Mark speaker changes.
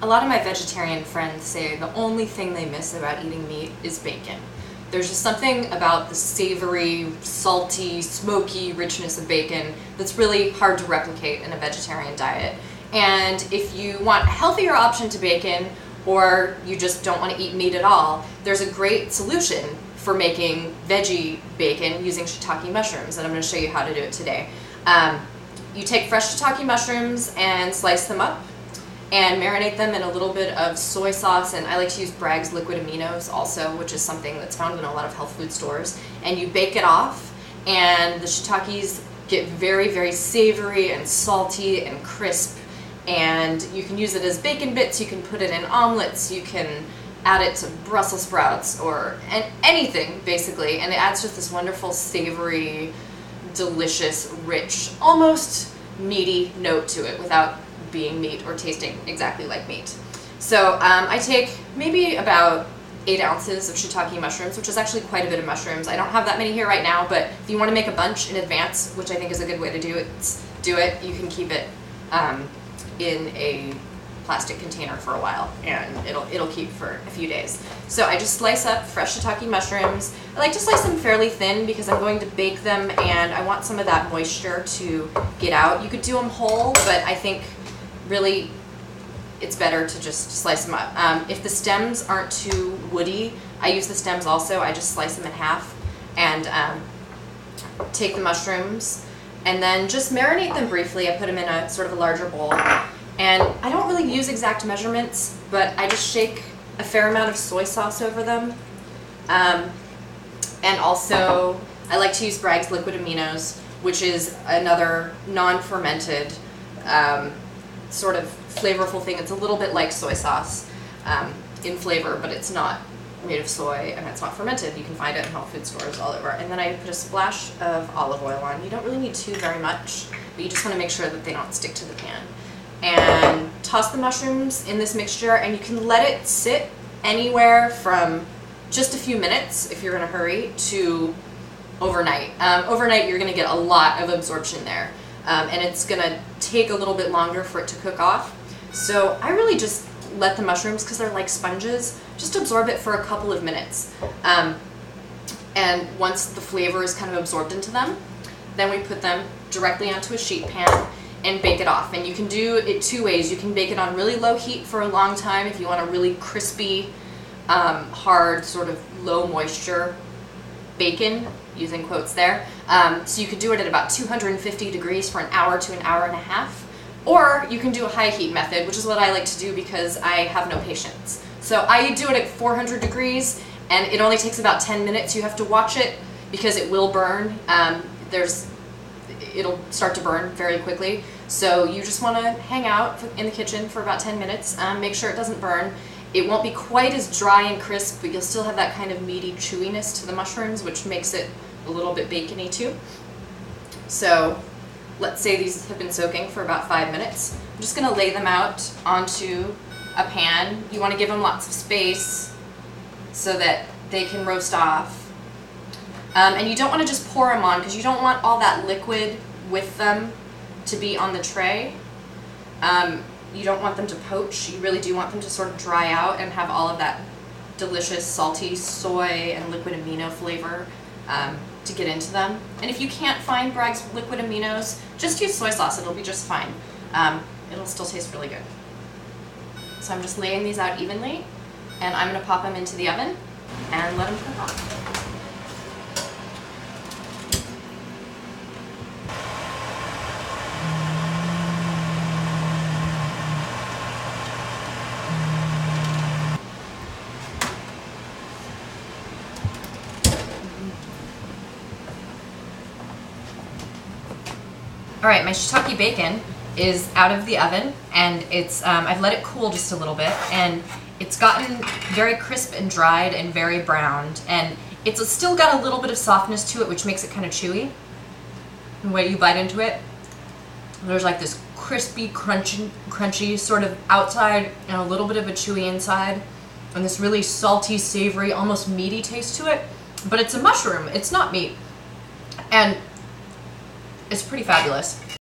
Speaker 1: A lot of my vegetarian friends say the only thing they miss about eating meat is bacon. There's just something about the savory, salty, smoky richness of bacon that's really hard to replicate in a vegetarian diet. And if you want a healthier option to bacon, or you just don't want to eat meat at all, there's a great solution for making veggie bacon using shiitake mushrooms, and I'm going to show you how to do it today. You take fresh shiitake mushrooms and slice them up and marinate them in a little bit of soy sauce, and I like to use Bragg's liquid aminos also, which is something that's found in a lot of health food stores. And you bake it off, and the shiitakes get very, very savory and salty and crisp, and you can use it as bacon bits, you can put it in omelets, you can add it to Brussels sprouts or anything basically, and it adds just this wonderful savory, delicious, rich, almost meaty note to it without being meat or tasting exactly like meat. So I take maybe about 8 ounces of shiitake mushrooms, which is actually quite a bit of mushrooms. I don't have that many here right now, but if you want to make a bunch in advance, which I think is a good way to do it, you can keep it in a plastic container for a while, and it'll keep for a few days. So I just slice up fresh shiitake mushrooms. I like to slice them fairly thin because I'm going to bake them and I want some of that moisture to get out. You could do them whole, but I think really it's better to just slice them up. If the stems aren't too woody, I use the stems also. I just slice them in half and take the mushrooms and then just marinate them briefly. I put them in a sort of a larger bowl. And I don't really use exact measurements, but I just shake a fair amount of soy sauce over them. And also, I like to use Bragg's liquid aminos, which is another non-fermented sort of flavorful thing. It's a little bit like soy sauce in flavor, but it's not made of soy and it's not fermented. You can find it in health food stores all over. And then I put a splash of olive oil on. You don't really need too very much, but you just want to make sure that they don't stick to the pan. And toss the mushrooms in this mixture, and you can let it sit anywhere from just a few minutes if you're in a hurry to overnight. Overnight you're going to get a lot of absorption there, and it's going to take a little bit longer for it to cook off. So I really just let the mushrooms, because they're like sponges, just absorb it for a couple of minutes. And once the flavor is kind of absorbed into them, then we put them directly onto a sheet pan and bake it off. And you can do it 2 ways. You can bake it on really low heat for a long time if you want a really crispy, hard, sort of low moisture bacon, using quotes there. So you could do it at about 250 degrees for an hour to an hour and a half. Or you can do a high heat method, which is what I like to do because I have no patience. So I do it at 400 degrees, and it only takes about 10 minutes. You have to watch it because it will burn. It'll start to burn very quickly. So you just want to hang out in the kitchen for about 10 minutes, make sure it doesn't burn. It won't be quite as dry and crisp, but you'll still have that kind of meaty chewiness to the mushrooms, which makes it a little bit bacony too. So let's say these have been soaking for about 5 minutes. I'm just going to lay them out onto a pan. You want to give them lots of space so that they can roast off. And you don't want to just pour them on because you don't want all that liquid with them to be on the tray. You don't want them to poach. You really do want them to sort of dry out and have all of that delicious salty soy and liquid amino flavor to get into them. And if you can't find Bragg's liquid aminos, just use soy sauce. It'll be just fine. It'll still taste really good. So I'm just laying these out evenly, and I'm going to pop them into the oven and let them cook off. All right, my shiitake bacon is out of the oven, and it's I've let it cool just a little bit, and it's gotten very crisp and dried and very browned, and it's still got a little bit of softness to it, which makes it kind of chewy. The way you bite into it, there's like this crispy, crunchy sort of outside and a little bit of a chewy inside, and this really salty, savory, almost meaty taste to it. But it's a mushroom, it's not meat, and it's pretty fabulous.